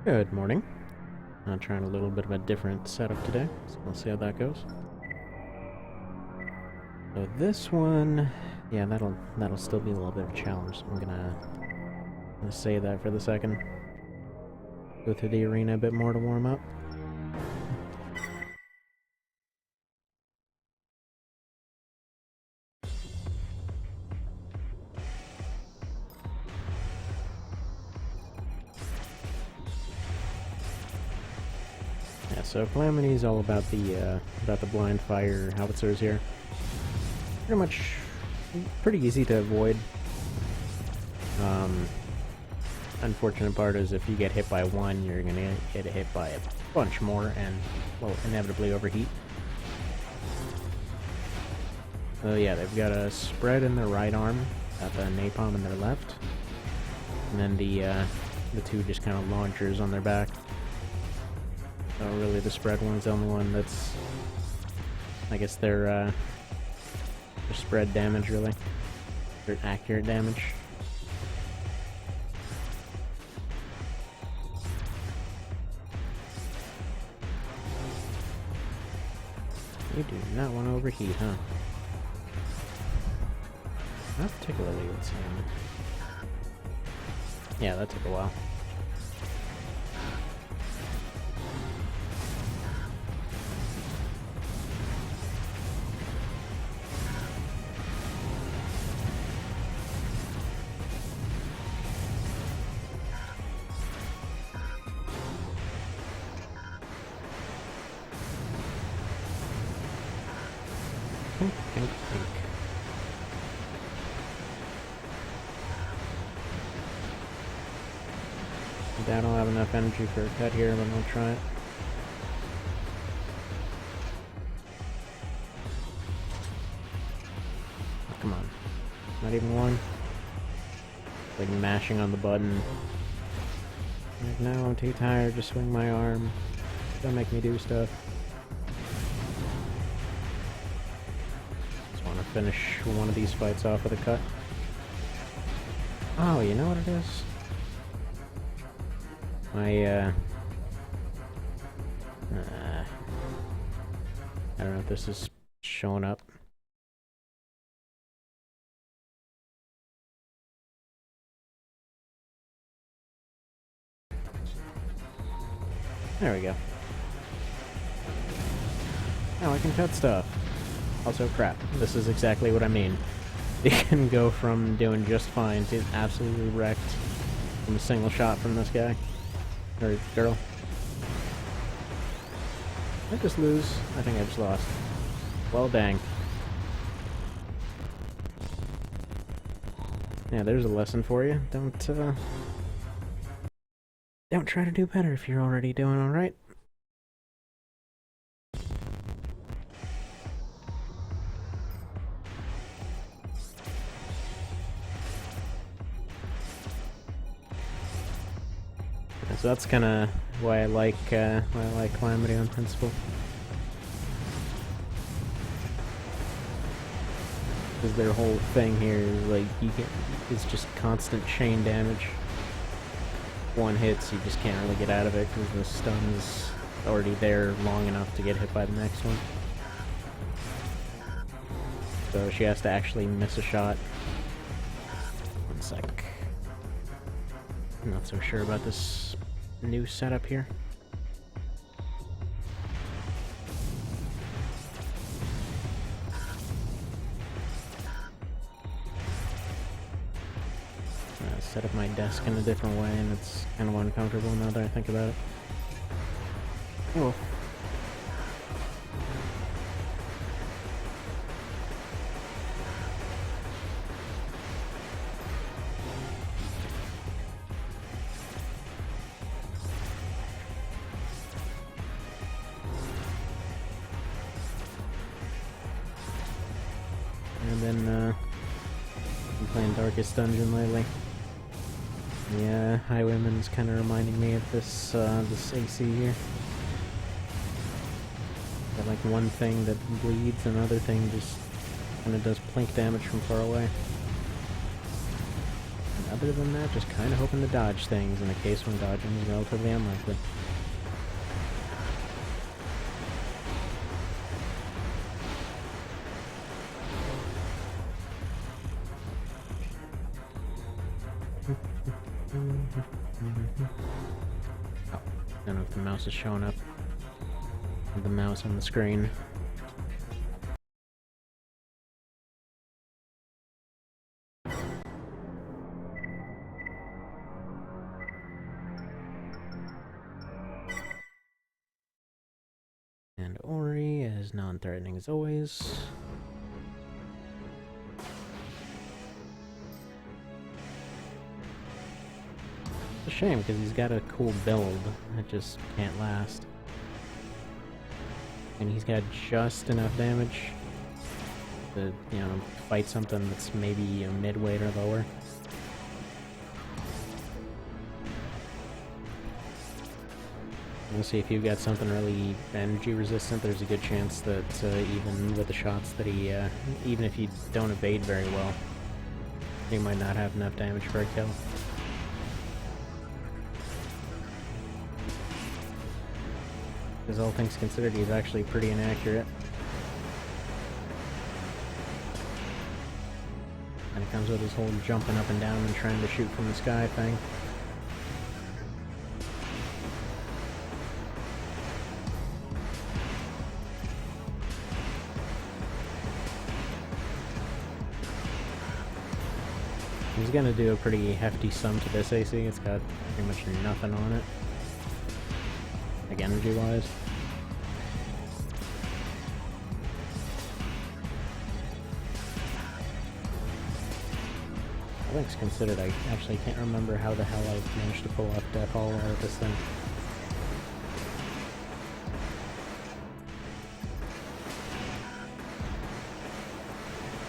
Good morning. I'm trying a little bit of a different setup today, so we'll see how that goes. So this one, yeah, that'll still be a little bit of a challenge. So I'm gonna save that for the second. Go through the arena a bit more to warm up. Yeah, so Calamity is all about the blind fire howitzers here. Pretty easy to avoid. Unfortunate part is if you get hit by one, you're gonna get hit by a bunch more and, well, inevitably overheat. So yeah, they've got a spread in their right arm, got the napalm in their left, and then the two just kind of launchers on their back. So really the spread one's the only one that's, I guess, their spread damage, really. Their accurate damage. You do not want to overheat, huh? Not particularly with him. Yeah, that took a while. Pink, pink, pink. I don't have enough energy for a cut here, but I'll try it. Oh, come on. Not even one. Like mashing on the button. Like, no, I'm too tired to swing my arm. Don't make me do stuff. Just want to finish one of these fights off with a cut. Oh, you know what it is? I don't know if this is showing up. There we go. Now I can cut stuff. Also, crap. This is exactly what I mean. You can go from doing just fine to absolutely wrecked from a single shot from this guy. Or girl. Did I just lose? I think I just lost. Well, dang. Yeah, there's a lesson for you. Don't try to do better if you're already doing alright. So that's kind of why I like Calamity on principle. Because their whole thing here is like it's just constant chain damage. One hits, you just can't really get out of it because the stun is already there long enough to get hit by the next one. So she has to actually miss a shot. One sec. I'm not so sure about this new setup here. Set up my desk in a different way, and it's kind of uncomfortable now that I think about it. Oh. And then, I'm playing Darkest Dungeon lately. Yeah, Highwayman's kind of reminding me of this AC here. Got like one thing that bleeds, another thing just kind of does plink damage from far away. other than that, just kind of hoping to dodge things in a case when dodging is relatively unlikely. Oh, I don't know if the mouse is showing up. The mouse on the screen. And Ori is non-threatening as always. It's a shame because he's got a cool build. It just can't last. And he's got just enough damage to, you know, fight something that's maybe a mid-weight or lower. We'll see if you've got something really energy resistant, there's a good chance that even with the shots that he, even if you don't evade very well, he might not have enough damage for a kill. Because all things considered, he's actually pretty inaccurate. And it comes with his whole jumping up and down and trying to shoot from the sky thing. He's gonna do a pretty hefty sum to this AC. It's got pretty much nothing on it, like energy-wise. All things considered, I actually can't remember how the hell I managed to pull off Death All out of this thing.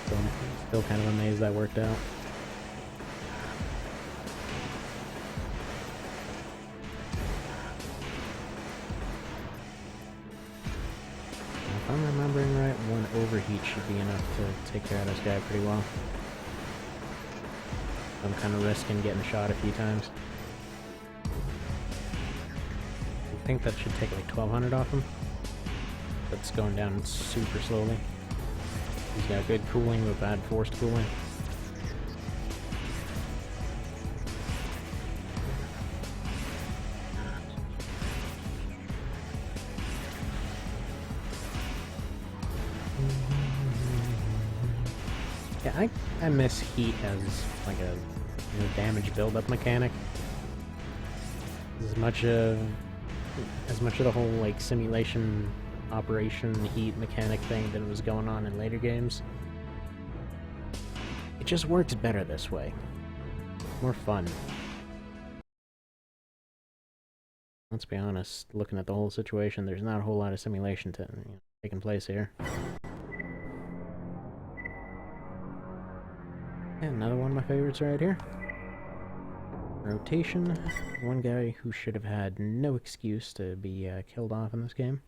So I'm still kind of amazed that worked out. If I'm remembering right, one overheat should be enough to take care of this guy pretty well. I'm kind of risking getting shot a few times. I think that should take like 1200 off him. But it's going down super slowly. He's got good cooling but bad forced cooling. Yeah, I miss heat as like a damage build-up mechanic. As much of the whole like simulation operation heat mechanic thing that was going on in later games, it just works better this way. More fun. Let's be honest, looking at the whole situation, there's not a whole lot of simulation taking place here. And another one of my favorites right here. Rotation. One guy who should have had no excuse to be killed off in this game.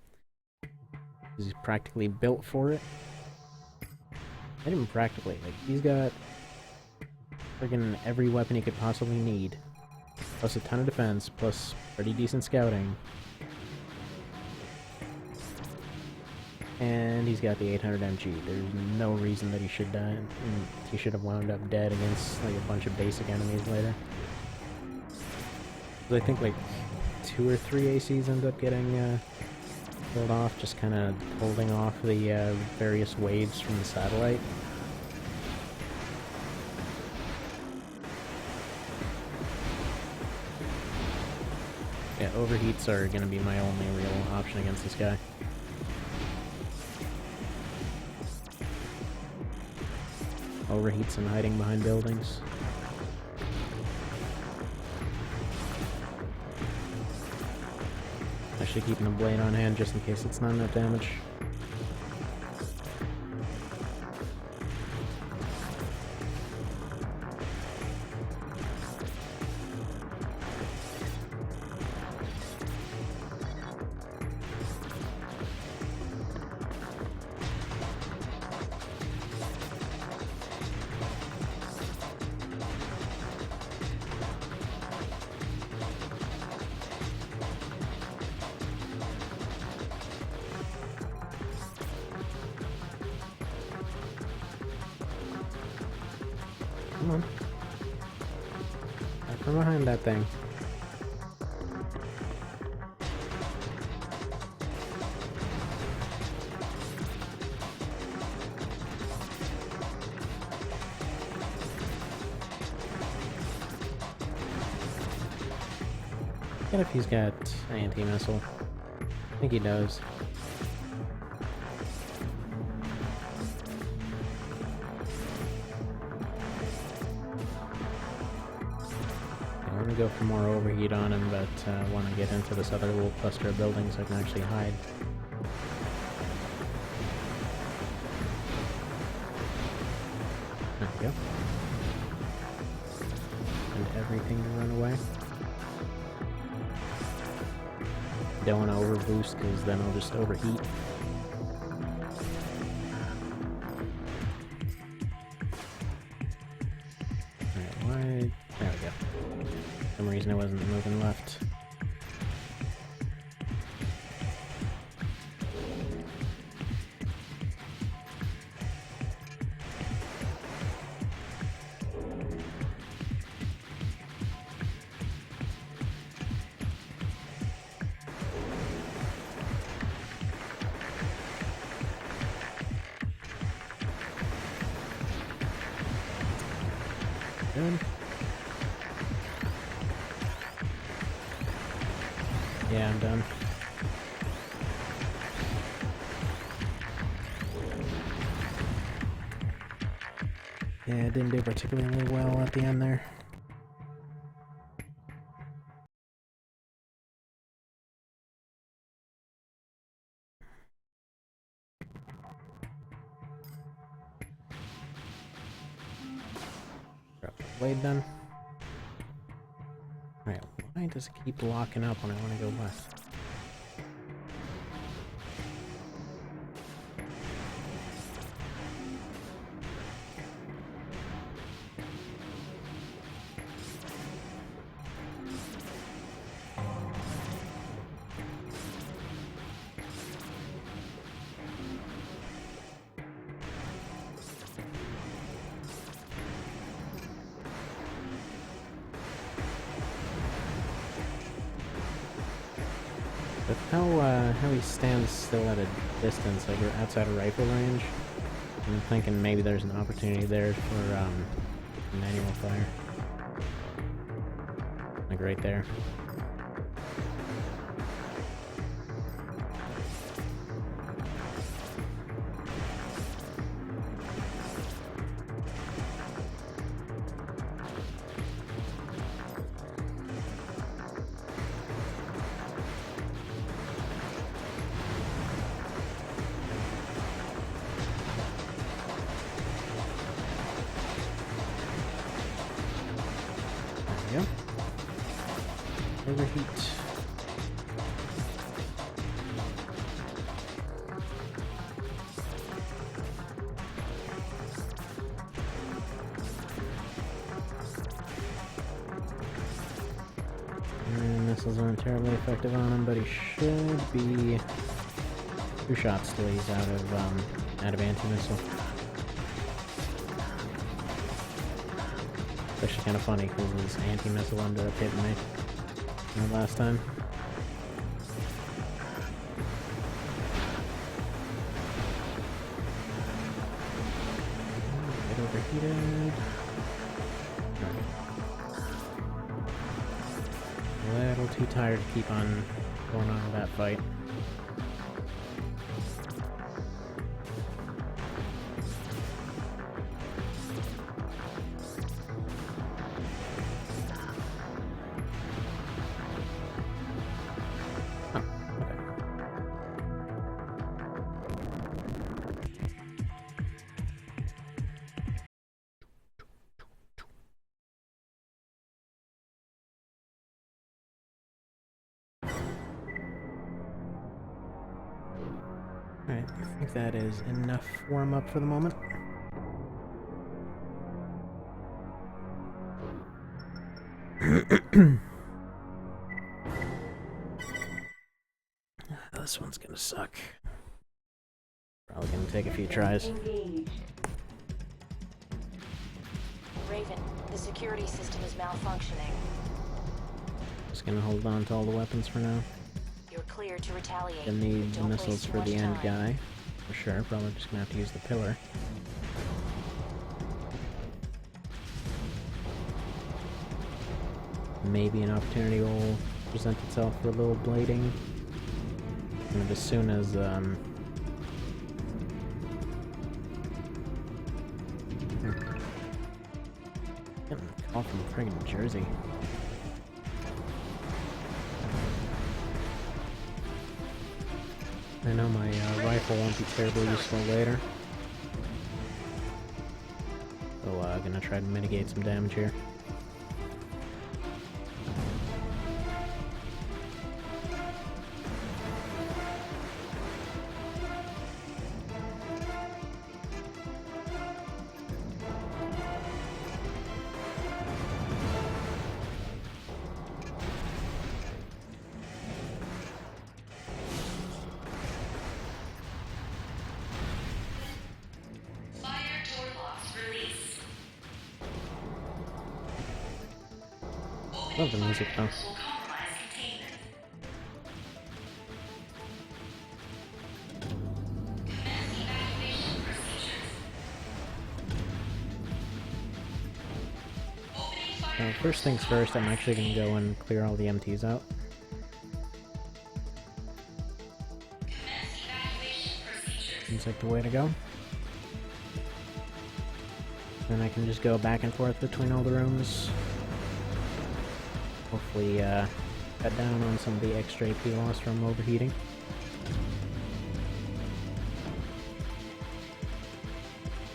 He's practically built for it. Not even practically, like, he's got friggin' every weapon he could possibly need. Plus a ton of defense, plus pretty decent scouting. And he's got the 800 MG. There's no reason that he should die. He should have wound up dead against like a bunch of basic enemies later. I think like 2 or 3 ACs end up getting killed off, just kind of holding off the various waves from the satellite. Yeah, overheats are going to be my only real option against this guy. Overheats and hiding behind buildings. Actually keeping the blade on hand just in case it's not enough damage. Come on. Out from behind that thing. What if he's got anti-missile? I think he does. I want to go for more overheat on him, but I want to get into this other little cluster of buildings so I can actually hide. There we go. And everything to run away. Don't want to overboost because then I'll just overheat. Alright, why? There we go. For some reason I wasn't moving left. Good. Yeah, I'm done. Yeah, it didn't do particularly well at the end there. Drop the blade then. Alright, why does it keep locking up when I want to go left? But how he stands still at a distance, like we're outside of rifle range. I'm thinking maybe there's an opportunity there for manual fire. Like right there. Yep. Overheat. And missiles aren't terribly effective on him, but he should be 2 shots till he's out of anti-missile. It's actually kind of funny because his anti-missile ended up hitting me last time. Get overheated. A little too tired to keep on going on with that fight. Alright, I think that is enough warm-up for the moment. This one's gonna suck. Probably gonna take a few tries. Raven, the security system is malfunctioning. Just gonna hold on to all the weapons for now. You're clear to retaliate. Gonna need Don't missiles waste too for much the end time. guy. For sure, probably just gonna have to use the pillar. Maybe an opportunity will present itself for a little blading. And as soon as, Getting a call from friggin' Jersey. I know my rifle won't be terribly useful later. So, gonna try to mitigate some damage here. Love the music though. First things first, I'm actually going to go and clear all the MTs out. Seems like the way to go. Then I can just go back and forth between all the rooms. Hopefully, cut down on some of the extra AP loss from overheating.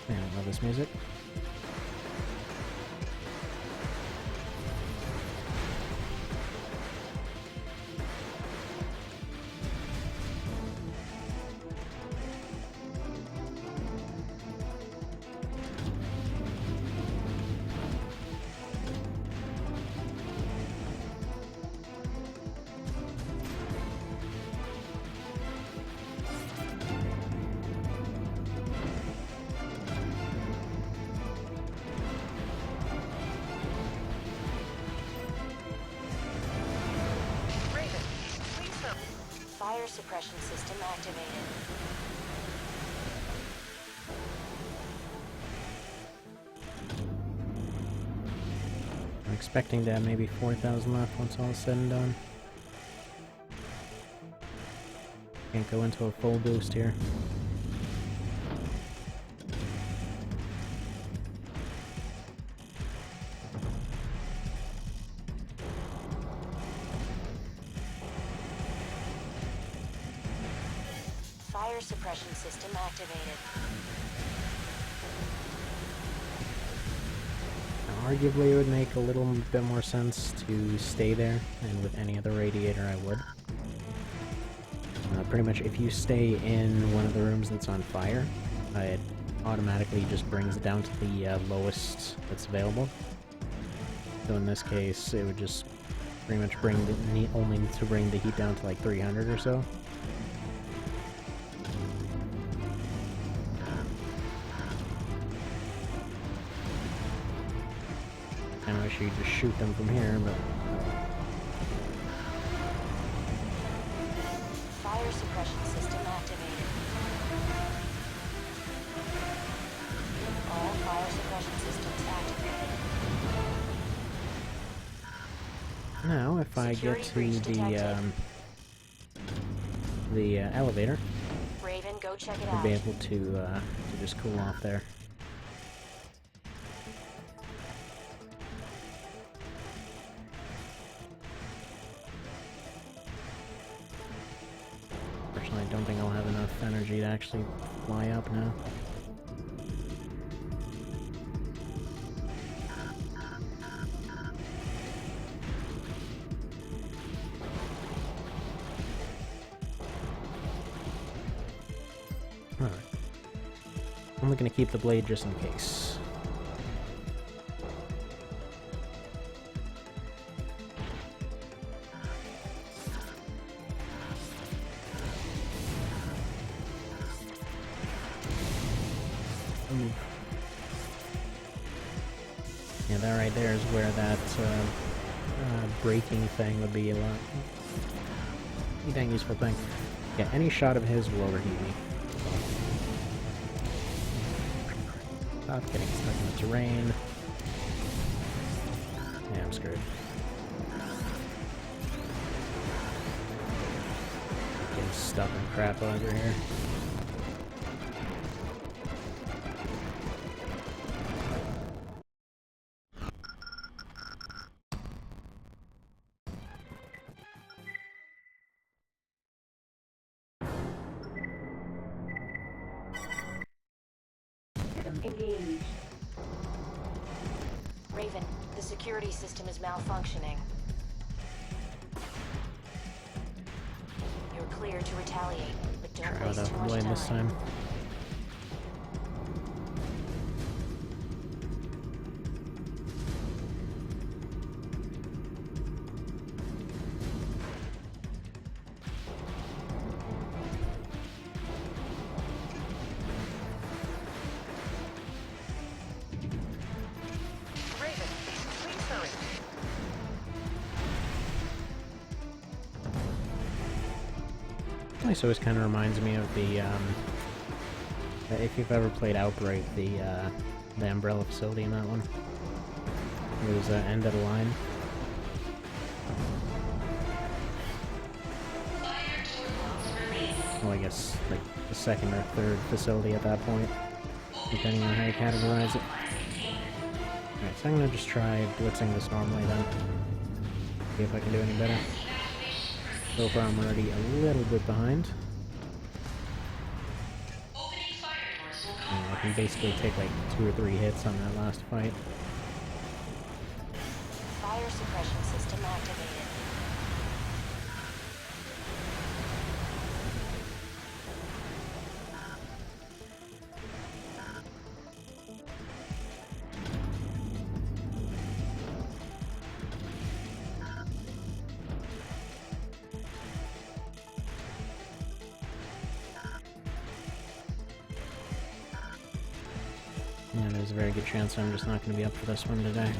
Man, I love this music. Fire suppression system activated. I'm expecting to have maybe 4,000 left once all is said and done. Can't go into a full boost here. Fire suppression system activated. Now, arguably, it would make a little bit more sense to stay there, and with any other radiator I would. Pretty much, if you stay in one of the rooms that's on fire, it automatically just brings it down to the lowest that's available. So in this case, it would just pretty much bring the only to bring the heat down to like 300 or so. I wish you could just shoot them from here, but Fire suppression system activated. All fire suppression systems activated. now if I get Security to breach the elevator, Raven, go check it I'll out. be able to just cool off there. Personally, I don't think I'll have enough energy to actually fly up now. Alright. I'm gonna keep the blade just in case. right there is where that braking thing would be a lot. Pretty dang useful thing. Yeah, any shot of his will overheat me. Stop getting stuck in the terrain. Yeah, I'm screwed. Getting stuck in crap over here. Engaged. Raven, the security system is malfunctioning. You're clear to retaliate, but don't Try waste without too much blame time. this time. Raven, please hurry. This always kind of reminds me of the, if you've ever played Outbreak, the Umbrella facility in that one. It was end of the line. Well, I guess, like, the second or third facility at that point, depending on how you categorize it. Alright, so I'm gonna just try blitzing this normally then. See if I can do any better. So far I'm already a little bit behind. I can basically take like 2 or 3 hits on that last fight. Fire suppression system activated. Yeah, there's a very good chance I'm just not going to be up for this one today.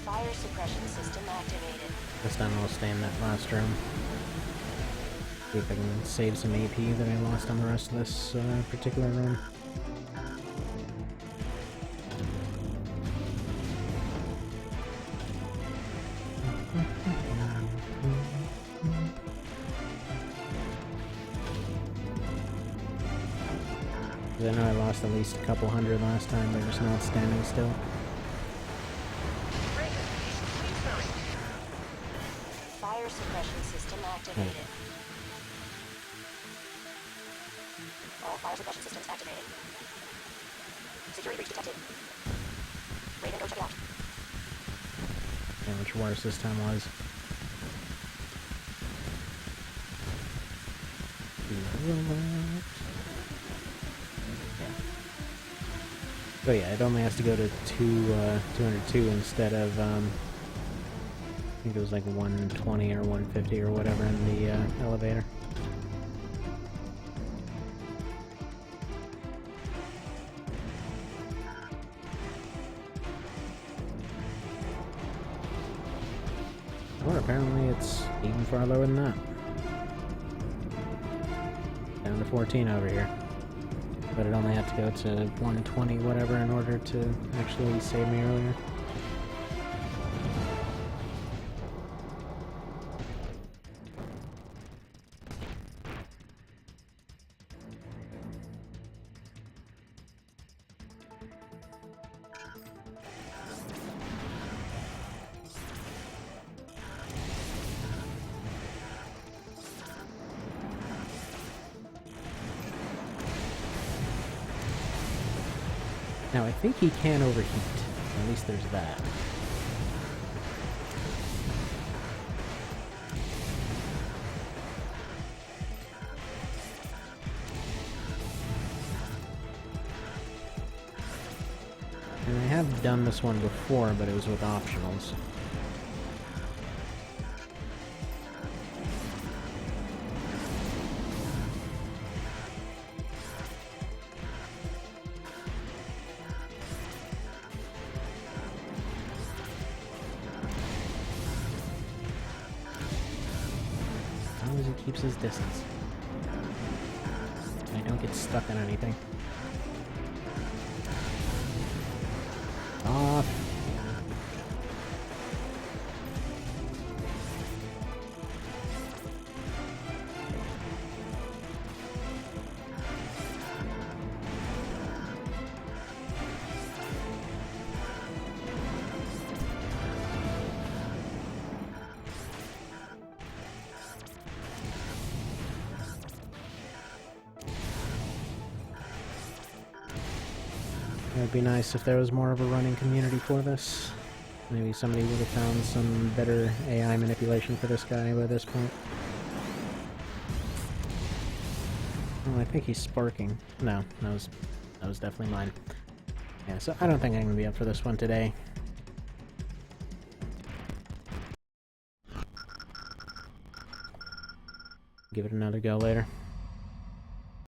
Fire suppression system activated. This time I'll stay in that last room. See if I can save some AP that I lost on the rest of this particular room. I know I lost at least a couple hundred last time by just not standing still. Fire suppression system activated. All fire suppression systems activated. Security breach detected. Raven, go check it out. How much worse this time was. So yeah, it only has to go to 202 instead of, I think it was like 120 or 150 or whatever in the elevator. Or apparently it's even far lower than that. Down to 14 over here. But it only had to go to 120 whatever in order to actually save me earlier. Now, I think he can overheat. At least there's that. have done this one before, but it was with optionals. As long as he keeps his distance. And I don't get stuck on anything. Off. It would be nice if there was more of a running community for this. Maybe somebody would have found some better AI manipulation for this guy by this point. Oh, I think he's sparking. No, that was definitely mine. Yeah, so I don't think I'm gonna be up for this one today. Give it another go later.